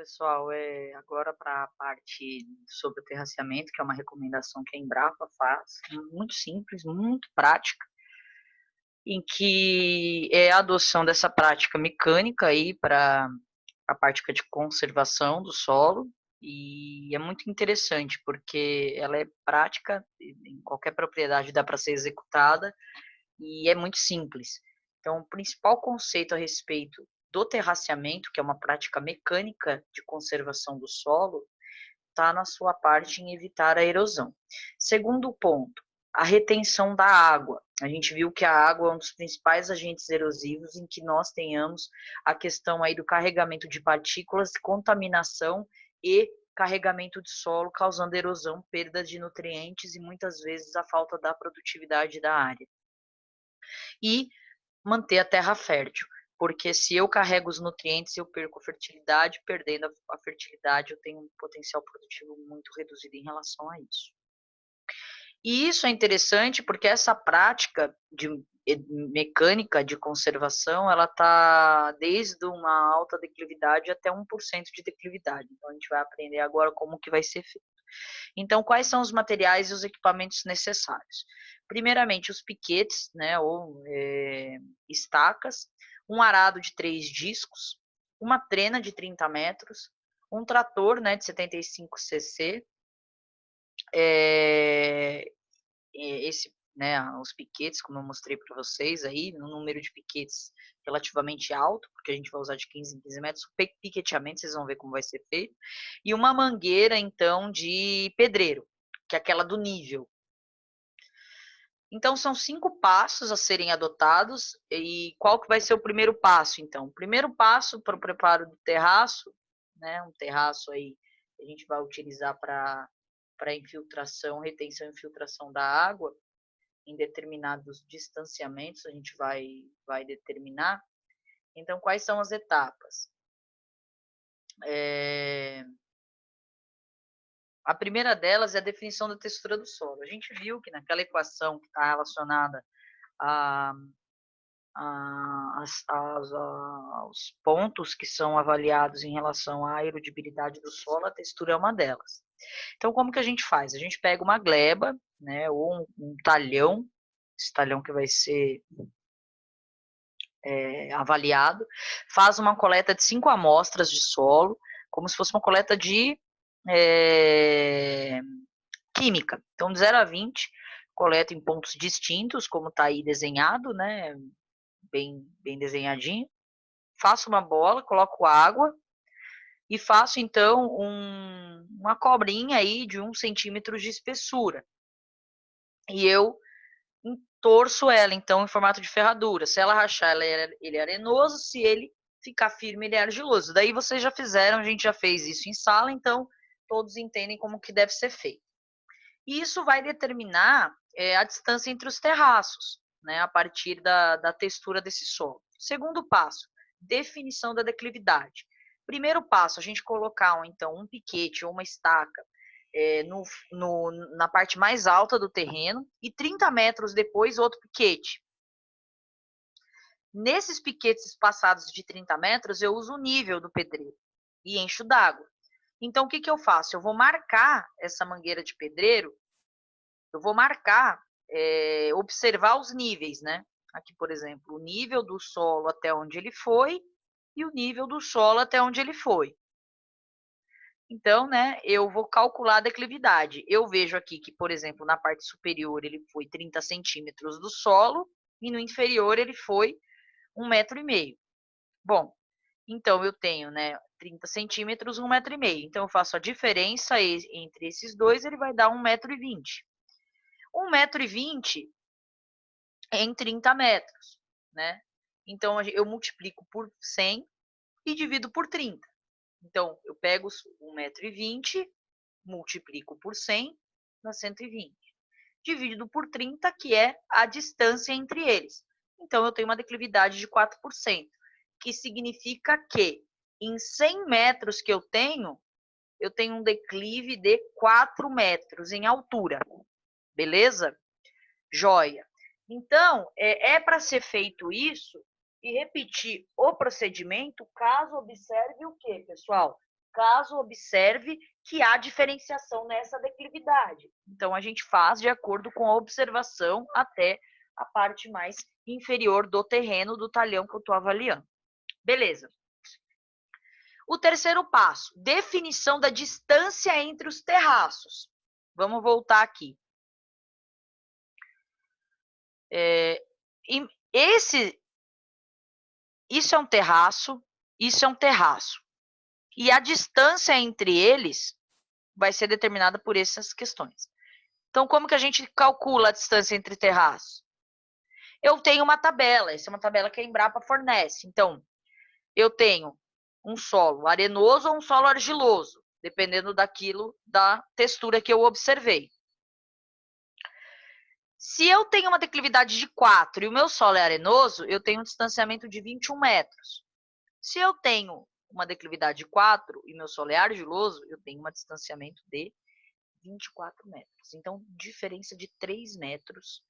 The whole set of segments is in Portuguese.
Pessoal, agora para a parte sobre o terraceamento, que é uma recomendação que a Embrapa faz, muito simples, muito prática, em que é a adoção dessa prática mecânica aí para a prática de conservação do solo, e é muito interessante, porque ela é prática, em qualquer propriedade dá para ser executada, e é muito simples. Então, o principal conceito a respeito do terraceamento, que é uma prática mecânica de conservação do solo, está na sua parte em evitar a erosão. Segundo ponto, a retenção da água. A gente viu que a água é um dos principais agentes erosivos em que nós tenhamos a questão aí do carregamento de partículas, contaminação e carregamento de solo, causando erosão, perda de nutrientes e muitas vezes a falta da produtividade da área. E manter a terra fértil, porque se eu carrego os nutrientes, eu perco a fertilidade, perdendo a fertilidade, eu tenho um potencial produtivo muito reduzido em relação a isso. E isso é interessante porque essa prática de mecânica de conservação, ela está desde uma alta declividade até 1% de declividade. Então, a gente vai aprender agora como que vai ser feito. Então, quais são os materiais e os equipamentos necessários? Primeiramente, os piquetes, né, ou estacas, um arado de 3 discos, uma trena de 30 metros, um trator, né, de 75 cc, né, os piquetes, como eu mostrei para vocês aí, um número de piquetes relativamente alto, porque a gente vai usar de 15 em 15 metros, o piqueteamento, vocês vão ver como vai ser feito, e uma mangueira, então, de pedreiro, que é aquela do nível. Então, são 5 passos a serem adotados, e qual que vai ser o primeiro passo, então? O primeiro passo para o preparo do terraço, né, um terraço aí, que a gente vai utilizar para infiltração, retenção e infiltração da água, em determinados distanciamentos, a gente vai determinar. Então, quais são as etapas? A primeira delas é a definição da textura do solo. A gente viu que naquela equação que está relacionada a, aos pontos que são avaliados em relação à erodibilidade do solo, a textura é uma delas. Então, como que a gente faz? A gente pega uma gleba, né, ou um talhão, esse talhão que vai ser avaliado, faz uma coleta de 5 amostras de solo, como se fosse uma coleta de química. Então, de 0 a 20, coleta em pontos distintos, como está aí desenhado, né, bem desenhadinho. Faço uma bola, coloco água e faço, então, uma cobrinha aí de 1 centímetro de espessura. E eu torço ela, então, em formato de ferradura. Se ela rachar, ele é arenoso, se ele ficar firme, ele é argiloso. Daí vocês já fizeram, a gente já fez isso em sala, então todos entendem como que deve ser feito. E isso vai determinar a distância entre os terraços, né, a partir da textura desse solo. Segundo passo, definição da declividade. Primeiro passo, a gente colocar, então, um piquete ou uma estaca na parte mais alta do terreno e 30 metros depois outro piquete. Nesses piquetes espaçados de 30 metros, eu uso o nível do pedreiro e encho d'água. Então, o que, que eu faço? Eu vou marcar essa mangueira de pedreiro, eu vou marcar, observar os níveis, né? Aqui, por exemplo, o nível do solo até onde ele foi e o nível do solo até onde ele foi. Então, né, eu vou calcular a declividade. Eu vejo aqui que, por exemplo, na parte superior ele foi 30 centímetros do solo e no inferior ele foi 1,5 metro. Bom, então eu tenho, né, 30 centímetros, 1,5 metro. Então eu faço a diferença entre esses dois, ele vai dar 1,20 m. 1,20 m em 30 metros, né? Então eu multiplico por 100 e divido por 30. Então, eu pego 1,20 m, multiplico por 100, dá 120. Dividido por 30, que é a distância entre eles. Então, eu tenho uma declividade de 4%, que significa que em 100 metros que eu tenho um declive de 4 metros em altura. Beleza? Joia. Então, para ser feito isso e repetir o procedimento, caso observe o quê, pessoal? caso observe que há diferenciação nessa declividade. Então, a gente faz de acordo com a observação até a parte mais inferior do terreno, do talhão que eu estou avaliando. Beleza. O terceiro passo, definição da distância entre os terraços. Vamos voltar aqui. Isso é um terraço, isso é um terraço. E a distância entre eles vai ser determinada por essas questões. Então, como que a gente calcula a distância entre terraços? Eu tenho uma tabela, essa é uma tabela que a Embrapa fornece. Então, eu tenho um solo arenoso ou um solo argiloso, dependendo da textura que eu observei. Se eu tenho uma declividade de 4 e o meu solo é arenoso, eu tenho um distanciamento de 21 metros. Se eu tenho uma declividade de 4 e meu solo é argiloso, eu tenho um distanciamento de 24 metros. Então, diferença de 3 metros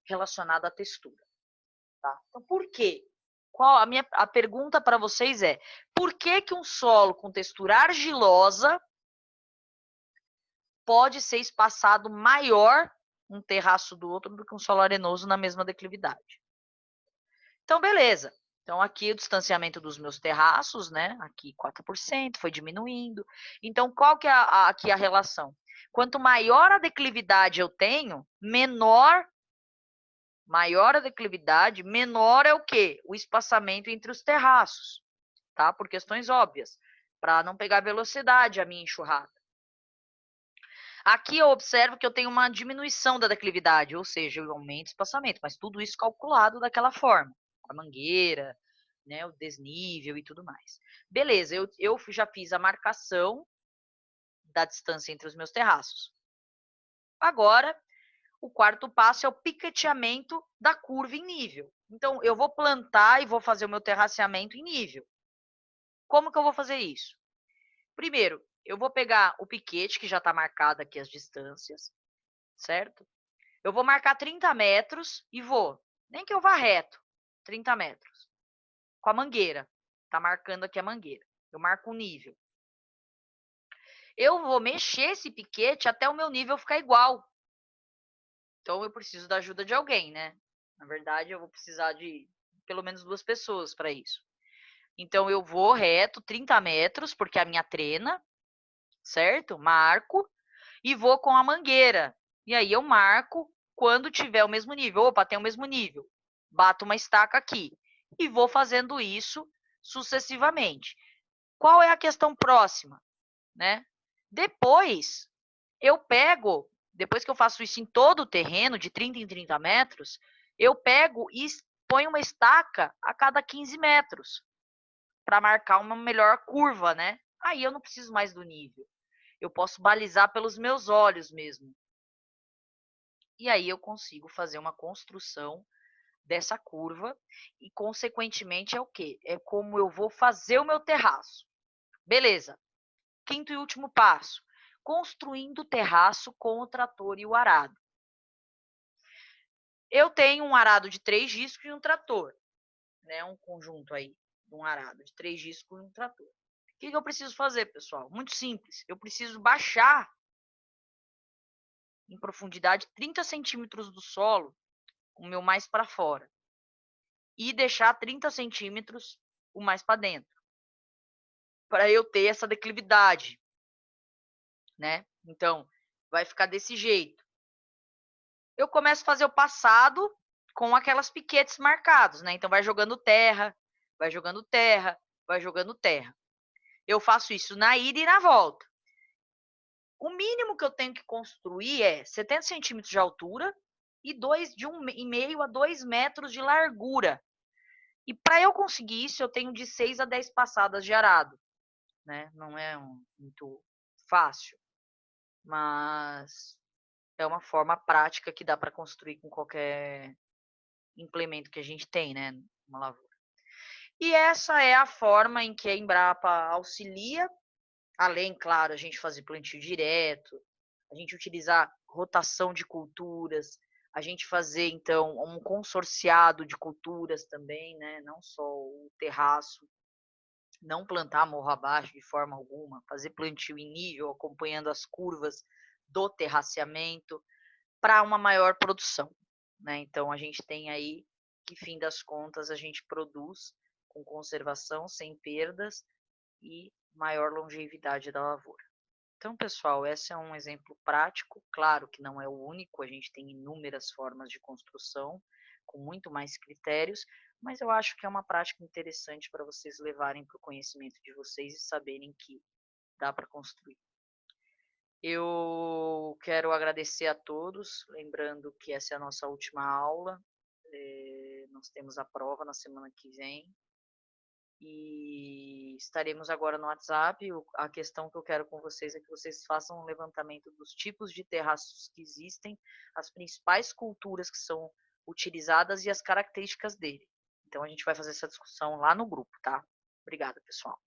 relacionado à textura. Tá? Então, por quê? A pergunta para vocês é, por que um solo com textura argilosa pode ser espaçado maior um terraço do outro do que um solo arenoso na mesma declividade? Então, beleza. Então, aqui o distanciamento dos meus terraços, né? Aqui 4%, foi diminuindo. Então, qual que é aqui a relação? Quanto maior a declividade eu tenho, menor a declividade, menor é o quê? O espaçamento entre os terraços, tá? Por questões óbvias, para não pegar velocidade a minha enxurrada. Aqui eu observo que eu tenho uma diminuição da declividade, ou seja, eu aumento o espaçamento, mas tudo isso calculado daquela forma, com a mangueira, né, o desnível e tudo mais. Beleza, eu já fiz a marcação da distância entre os meus terraços. Agora, o quarto passo é o piqueteamento da curva em nível. Então, eu vou plantar e vou fazer o meu terraceamento em nível. Como que eu vou fazer isso? Primeiro, eu vou pegar o piquete, que já está marcado aqui as distâncias, certo? Eu vou marcar 30 metros e vou, nem que eu vá reto, 30 metros, com a mangueira. Está marcando aqui a mangueira. Eu marco o nível. Eu vou mexer esse piquete até o meu nível ficar igual. Então, eu preciso da ajuda de alguém, né? Na verdade, eu vou precisar de pelo menos 2 pessoas para isso. Então, eu vou reto 30 metros, porque é a minha trena, certo? Marco e vou com a mangueira. E aí eu marco quando tiver o mesmo nível. Opa, tem o mesmo nível. Bato uma estaca aqui. E vou fazendo isso sucessivamente. Qual é a questão próxima, né? Depois, eu pego, depois que eu faço isso em todo o terreno, de 30 em 30 metros, eu pego e ponho uma estaca a cada 15 metros para marcar uma melhor curva, né? Aí eu não preciso mais do nível. Eu posso balizar pelos meus olhos mesmo. E aí eu consigo fazer uma construção dessa curva e, consequentemente, é o quê? É como eu vou fazer o meu terraço. Beleza. Quinto e último passo. Construindo o terraço com o trator e o arado. Eu tenho um arado de 3 discos e um trator, né? Um conjunto aí de um arado de 3 discos e um trator. O que eu preciso fazer, pessoal? Muito simples. Eu preciso baixar em profundidade 30 centímetros do solo, o meu mais para fora, e deixar 30 centímetros o mais para dentro, para eu ter essa declividade, né? Então, vai ficar desse jeito. Eu começo a fazer o passado com aquelas piquetes marcados, né? Então, vai jogando terra, vai jogando terra, vai jogando terra. Eu faço isso na ida e na volta. O mínimo que eu tenho que construir é 70 centímetros de altura e de 1,5 a 2 metros de largura. E para eu conseguir isso, eu tenho de 6 a 10 passadas de arado, né? Não é muito fácil, mas é uma forma prática que dá para construir com qualquer implemento que a gente tem, né? Uma lavoura. E essa é a forma em que a Embrapa auxilia, além, claro, a gente fazer plantio direto, a gente utilizar rotação de culturas, a gente fazer, então, um consorciado de culturas também, né? Não só o terraço. não plantar morro abaixo de forma alguma, fazer plantio em nível, acompanhando as curvas do terraceamento, para uma maior produção, né. Então a gente tem aí que, fim das contas, a gente produz com conservação, sem perdas e maior longevidade da lavoura. Então, pessoal, esse é um exemplo prático, claro que não é o único, a gente tem inúmeras formas de construção, com muito mais critérios, mas eu acho que é uma prática interessante para vocês levarem para o conhecimento de vocês e saberem que dá para construir. Eu quero agradecer a todos, lembrando que essa é a nossa última aula, nós temos a prova na semana que vem, e estaremos agora no WhatsApp. A questão que eu quero com vocês é que vocês façam um levantamento dos tipos de terraços que existem, as principais culturas que são utilizadas e as características dele. Então a gente vai fazer essa discussão lá no grupo, tá? Obrigada, pessoal.